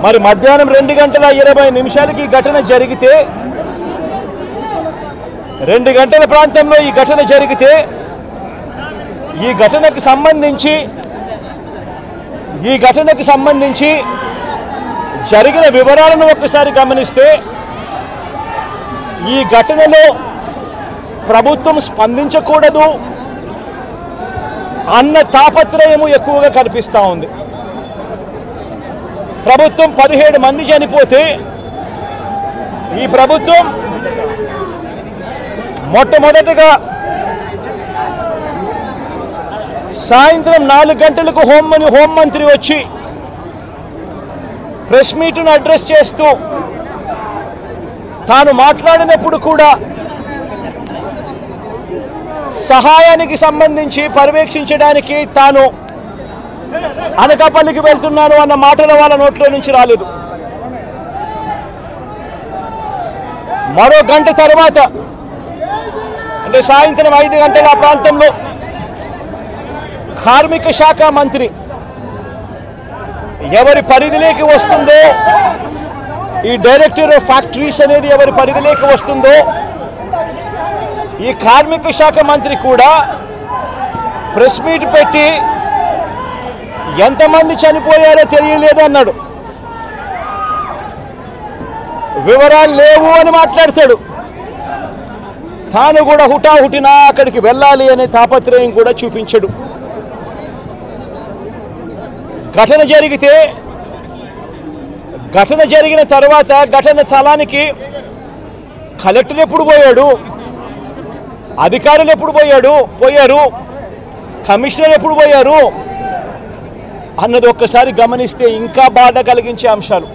మరి మధ్యాహ్నం 2:20 ఈ ఘటన జరిగితే 2 గంటల ప్రాంతంలో ఈ ఘటన జరిగితే ఈ ఘటనకు సంబంధించి జరిగిన వివరాలను ఒక్కసారి గమనిస్తే ఈ ఘటనలో ప్రభుత్వం స్పందించకూడదు అన్న తాపత్రయము ఎక్కువగా కనిపిస్తూ ఉంది. ప్రభుత్వం 17 మంది చనిపోతే ఈ ప్రభుత్వం మొట్టమొదటగా సాయంత్రం 4 గంటలకు హోంమంత్రి వచ్చి ప్రెస్ మీట్ను అడ్రస్ చేస్తూ తాను మాట్లాడినప్పుడు కూడా సహాయానికి సంబంధించి పర్యవేక్షించడానికి తాను అనకాపల్లికి వెళ్తున్నాను అన్న మాటలు వాళ్ళ నోట్లో నుంచి రాలేదు. మరో గంట తర్వాత అంటే సాయంత్రం 5 గంటల ఆ ప్రాంతంలో కార్మిక శాఖ మంత్రి ఎవరి పరిధిలోకి వస్తుందో, ఈ డైరెక్టర్ ఆఫ్ ఫ్యాక్టరీస్ అనేది ఎవరి పరిధిలోకి వస్తుందో ఈ కార్మిక శాఖ మంత్రి కూడా ప్రెస్ మీట్ పెట్టి ఎంతమంది చనిపోయారో తెలియలేదు అన్నాడు. వివరాలు లేవు అని మాట్లాడతాడు. తాను కూడా హుటాహుటినా అక్కడికి వెళ్ళాలి అనే తాపత్రయం కూడా చూపించడు. ఘటన జరిగిన తర్వాత ఘటన స్థలానికి కలెక్టర్ ఎప్పుడు పోయాడు, అధికారులు ఎప్పుడు పోయారు, కమిషనర్ ఎప్పుడు పోయారు అన్నది ఒక్కసారి గమనిస్తే ఇంకా బాధ కలిగించే అంశాలు.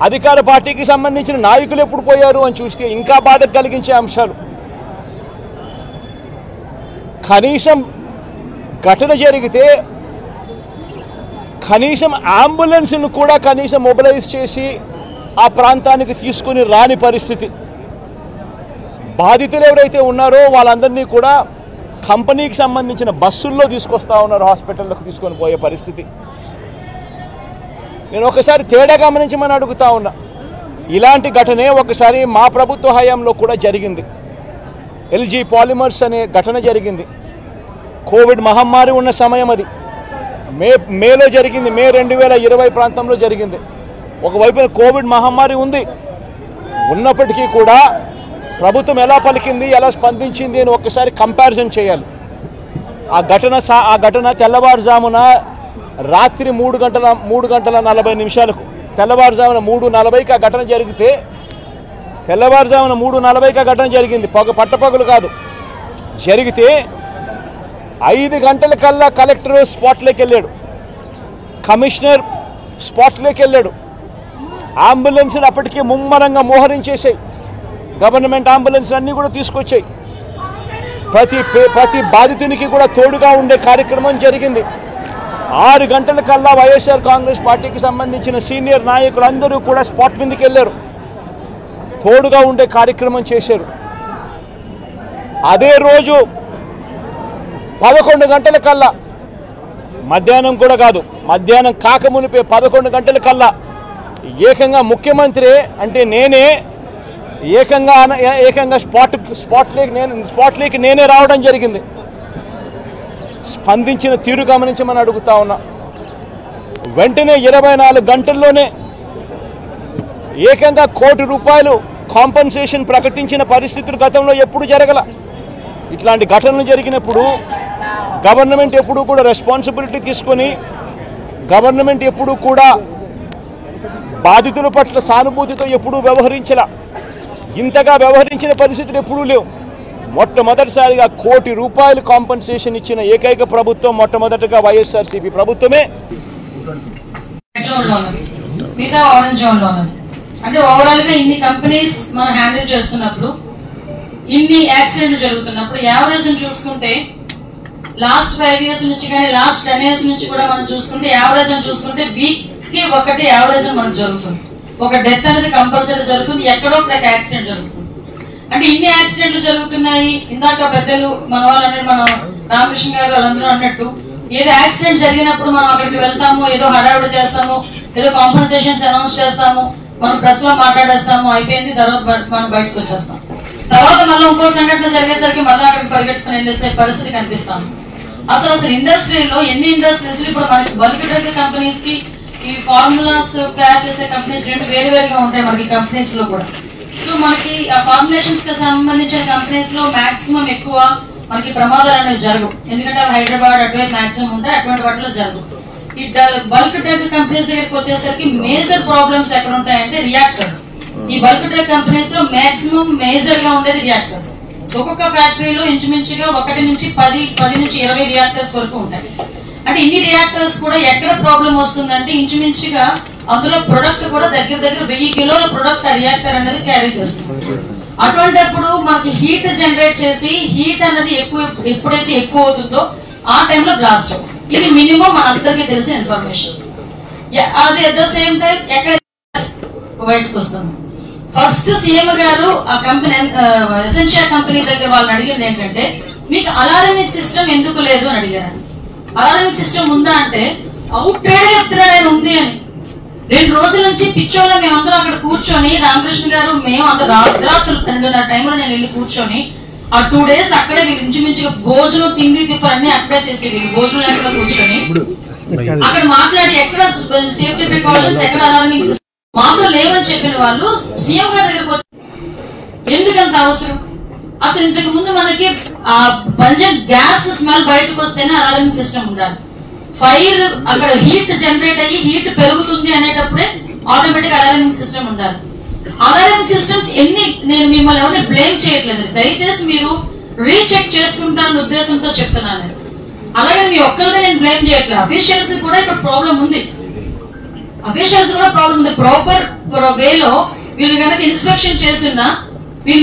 అధికార పార్టీకి సంబంధించిన నాయకులు ఎప్పుడు పోయారు అని చూస్తే ఇంకా బాధ కలిగించే అంశాలు. కనీసం ఘటన జరిగితే కనీసం అంబులెన్స్ను కూడా కనీసం మొబిలైజ్ చేసి ఆ ప్రాంతానికి తీసుకుని రాని పరిస్థితి. బాధితులు ఎవరైతే ఉన్నారో వాళ్ళందరినీ కూడా కంపెనీకి సంబంధించిన బస్సుల్లో తీసుకొస్తా ఉన్నారు, హాస్పిటల్లోకి తీసుకొని పోయే పరిస్థితి. నేను ఒకసారి తేడా గమనించమని అడుగుతా ఉన్నా. ఇలాంటి ఘటనే ఒకసారి మా ప్రభుత్వ హయాంలో కూడా జరిగింది. ఎల్జీ పాలిమర్స్ అనే ఘటన జరిగింది. కోవిడ్ మహమ్మారి ఉన్న సమయం అది. మేలో జరిగింది, మే 2020 ప్రాంతంలో జరిగింది. ఒకవైపున కోవిడ్ మహమ్మారి ఉన్నప్పటికీ కూడా ప్రభుత్వం ఎలా పలికింది, ఎలా స్పందించింది అని ఒక్కసారి కంపారిజన్ చేయాలి. ఆ ఘటన తెల్లవారుజామున రాత్రి 3:40 తెల్లవారుజామున 3:40కి ఆ ఘటన జరిగితే తెల్లవారుజామున 3:40కి ఆ ఘటన జరిగింది. పట్టపగలు కాదు. జరిగితే 5 గంటలకల్లా కలెక్టర్ స్పాట్లోకి వెళ్ళాడు, కమిషనర్ స్పాట్లోకి వెళ్ళాడు. అంబులెన్స్లు అప్పటికే ముమ్మరంగా మోహరించేసాయి. గవర్నమెంట్ అంబులెన్స్ అన్నీ కూడా తీసుకొచ్చాయి. ప్రతి బాధితునికి కూడా తోడుగా ఉండే కార్యక్రమం జరిగింది. 6 గంటలకల్లా వైఎస్ఆర్ కాంగ్రెస్ పార్టీకి సంబంధించిన సీనియర్ నాయకులందరూ కూడా స్పాట్ మీదకి వెళ్ళారు, తోడుగా ఉండే కార్యక్రమం చేశారు. అదే రోజు 11 గంటలకల్లా, మధ్యాహ్నం కూడా కాదు, మధ్యాహ్నం కాకమునిపే 11 గంటలకల్లా ఏకంగా ముఖ్యమంత్రి అంటే నేనే ఏకంగా స్పాట్లోకి నేనే రావడం జరిగింది. స్పందించిన తీరు గమనించమని అడుగుతా ఉన్నా. వెంటనే 24 గంటల్లోనే ఏకంగా ₹1 కోటి కాంపన్సేషన్ ప్రకటించిన పరిస్థితులు గతంలో ఎప్పుడు జరగల. ఇట్లాంటి ఘటనలు జరిగినప్పుడు గవర్నమెంట్ ఎప్పుడూ కూడా రెస్పాన్సిబిలిటీ తీసుకొని గవర్నమెంట్ ఎప్పుడూ కూడా బాధితుల పట్ల సానుభూతితో ఎప్పుడూ వ్యవహరించల. ఇంతగా వ్యవహరించిన పరిస్థితులు ఎప్పుడూ లేవు. మొట్టమొదటిసారిగా ₹1 కోటి కాంపన్సేషన్ ఇచ్చిన ఏకైక ప్రభుత్వం మొట్టమొదటిగా వైఎస్ఆర్సీపీ ప్రభుత్వమే. అంటే ఓవరాల్ గా ఇన్ని కంపెనీస్ మనం హ్యాండిల్ చేస్తున్నప్పుడు, ఇన్ని యాక్సిడెంట్లు జరుగుతున్నప్పుడు యావరేజ్ చూసుకుంటే లాస్ట్ 5 years నుంచి కానీ లాస్ట్ 10 years నుంచి కూడా మనం చూసుకుంటే యావరేజ్ అని చూసుకుంటే వీక్ కి ఒకటి యావరేజ్ మనకు జరుగుతుంది. ఒక డెత్ అనేది కంపల్సరీ జరుగుతుంది, ఎక్కడో ఒక యాక్సిడెంట్ జరుగుతుంది. అంటే ఇన్ని యాక్సిడెంట్లు జరుగుతున్నాయి. ఇందాక పెద్దలు మన వాళ్ళు అంటే మన రామకృష్ణ గారు వాళ్ళందరూ అన్నట్టు ఏదో యాక్సిడెంట్ జరిగినప్పుడు మనం అక్కడికి వెళ్తాము, ఏదో హడావిడి చేస్తాము, ఏదో కాంపన్సేషన్స్ అనౌన్స్ చేస్తాము, మనం ప్రెస్ లో మాట్లాడేస్తాము, అయిపోయింది, తర్వాత మనం బయటకు వచ్చేస్తాం. తర్వాత మళ్ళీ ఇంకో సంఘటన జరిగేసరికి మళ్ళీ అక్కడికి పరిగెట్టుకుని వెళ్ళేసే పరిస్థితి కనిపిస్తాం. అసలు ఇండస్ట్రీలో ఎన్ని ఇండస్ట్రీస్ ఇప్పుడు మనకి బల్క్ డ్రగ్ కంపెనీస్ కి ఈ ఫార్ములాస్ తయారు చేసే కంపెనీస్ రెండు వేరువేరుగా ఉంటాయి మనకి కంపెనీస్ లో కూడా. సో మనకి ఆ ఫార్ములేషన్స్ కి సంబంధించిన కంపెనీస్ లో మాక్సిమం ఎక్కువ మనకి ప్రమాదాలు అనేవి జరగవు, ఎందుకంటే హైదరాబాద్ అటువైపు మాక్సిమం ఉంటాయి, అటువంటి వాటిలో జరగవు. ఈ బల్క్ డ్రగ్ కంపెనీస్ దగ్గరికి వచ్చేసరికి మేజర్ ప్రాబ్లమ్స్ ఎక్కడ ఉంటాయంటే రియాక్టర్స్. ఈ బల్క్ డ్రగ్ కంపెనీస్ లో మాక్సిమం మేజర్ గా ఉండేది రియాక్టర్స్. ఒక్కొక్క ఫ్యాక్టరీలో ఇంచుమించుగా 1 నుంచి 10 నుంచి 20 రియాక్టర్స్ వరకు ఉంటాయి. అంటే ఇన్ని రియాక్టర్స్ కూడా ఎక్కడ ప్రాబ్లం వస్తుందంటే ఇంచుమించుగా అందులో ప్రొడక్ట్ కూడా దగ్గర 1000 కిలోల ప్రొడక్ట్ ఆ రియాక్టర్ అనేది క్యారీ చేస్తుంది. అటువంటిప్పుడు మనకి హీట్ జనరేట్ చేసి హీట్ అనేది ఎప్పుడైతే ఎక్కువ అవుతుందో ఆ టైంలో బ్లాస్ట్ అవుతుంది. ఇది మినిమం మనందరికీ తెలిసిన ఇన్ఫర్మేషన్. అది అట్ ద సేమ్ టైం ఎక్కడ బయటకు వస్తుంది. ఫస్ట్ సీఎం గారు ఆ కంపెనీ ఎసెన్షియా కంపెనీ దగ్గర వాళ్ళని అడిగింది ఏంటంటే, మీకు అలారమిక్ సిస్టమ్ ఎందుకు లేదు అని అడిగారు. అలారమిక్ సిస్టమ్ ఉందా అంటే అవుట్ ట్రేడ్ చెప్తున్నాడు ఆయన ఉంది అని. 2 రోజుల నుంచి పిచ్చోళ్ళ మేమందరం అక్కడ కూర్చొని, రామకృష్ణ గారు మేము అందరూ రాత్రులు 12:30 టైంలో నేను వెళ్ళి కూర్చొని ఆ 2 days అక్కడే వీళ్ళు ఇంచుమించుగా భోజనం తిండి తిప్పలన్నీ అక్కడే చేసి వీళ్ళు భోజనం లేకుండా కూర్చొని అక్కడ మాట్లాడి ఎక్కడ సేఫ్టీ ప్రికాషన్స్, ఎక్కడ అలారమింగ్ సిస్టమ్ మాతో లేవని చెప్పిన వాళ్ళు సీఎం గారి దగ్గరకు వచ్చి ఎందుకంత అవసరం? అసలు ఇంతకు ముందు మనకి ఆ బంజన్ గ్యాస్ స్మెల్ బయటకు వస్తేనే అలారమింగ్ సిస్టమ్ ఉండాలి. ఫైర్ అక్కడ హీట్ జనరేట్ అయ్యి హీట్ పెరుగుతుంది అనేటప్పుడే ఆటోమేటిక్ అలారమింగ్ సిస్టమ్ ఉండాలి. అలారమింగ్ సిస్టమ్స్ నేను మిమ్మల్ని ఎవరిని బ్లేమ్ చేయట్లేదు, దయచేసి మీరు రీచెక్ చేసుకుంటారన్న ఉద్దేశంతో చెప్తున్నాను. అలాగే మీ ఒక్కరిదే నేను బ్లేమ్ చేయట్లేదు, అఫీషియల్స్ కూడా ఇక్కడ ప్రాబ్లం ఉంది. అఫీషియల్స్ కూడా ప్రాబ్లం ఉంది. ప్రాపర్ వేలో వీళ్ళు కనుక ఇన్స్పెక్షన్ చేస్తున్నా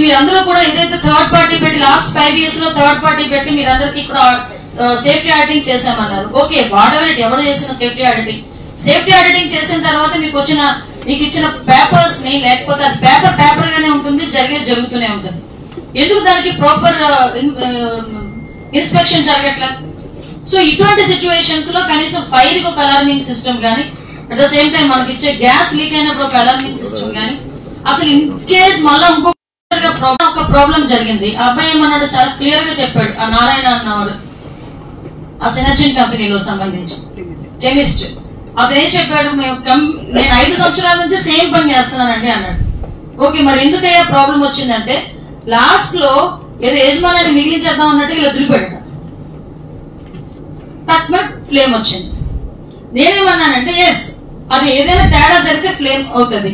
మీరందరూ కూడా ఏదైతే థర్డ్ పార్టీ పెట్టి లాస్ట్ 5 years లో థర్డ్ పార్టీ పెట్టి మీరందరికీ ఇక్కడ సేఫ్టీ ఆడిటింగ్ చేసామన్నారు. ఓకే, ఎవరు చేసిన సేఫ్టీ ఆడిటింగ్ చేసిన తర్వాత మీకు ఇచ్చిన పేపర్స్ ని, లేకపోతే అది పేపర్ గానే ఉంటుంది, జరుగుతూనే ఉంటుంది. ఎందుకు దానికి ప్రాపర్ ఇన్స్పెక్షన్ జరగట్లేదు? సో ఇటువంటి సిచ్యువేషన్స్ లో కనీసం ఫైర్ కి ఒక అలార్మింగ్ సిస్టమ్ గానీ, అట్ ద సేమ్ టైం మనకి ఇచ్చే గ్యాస్ లీక్ అయినప్పుడు ఒక అలార్మింగ్ సిస్టమ్ గానీ, అసలు ఇన్ కేస్ మళ్ళా ఒక ప్రాబ్లం జరిగింది. ఆ అబ్బాయి ఏమన్నాడు, చాలా క్లియర్ గా చెప్పాడు. ఆ నారాయణ అన్నవాడు ఆ సినర్జిన్ కంపెనీలో సంబంధించి కెమిస్ట్, అతనేం చెప్పాడు, నేను 5 సంవత్సరాల నుంచి సేమ్ పని చేస్తున్నానండి అన్నాడు. ఓకే, మరి ఎందుకయ్యా ప్రాబ్లం వచ్చిందంటే లాస్ట్ లో ఏదో యజమాని మిగిలించేద్దాం అన్నట్టు ఇలా వదిలిపెట్టాడు, తక్కువ ఫ్లేమ్ వచ్చింది. నేనేమన్నానంటే ఎస్, అది ఏదైనా తేడా జరిగితే ఫ్లేమ్ అవుతుంది.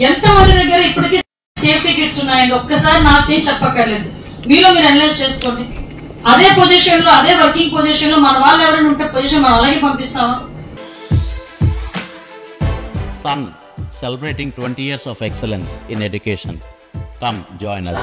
ఎంతమంది దగ్గర ఇప్పటికీ సేఫ్టీ కిట్స్ ఉన్నాయండి? ఒక్కసారి నాకు చేసి చెప్పక్కర్లేదు, మీరు అనలైజ్ చేసుకోండి. అదే పొజిషన్ లో, అదే వర్కింగ్ పొజిషన్ లో మన వాళ్ళు ఎవరైనా ఉంటే పొజిషన్ మనం అలాగే పంపిస్తామా? Sun, celebrating 20 years of excellence in education. Come join us.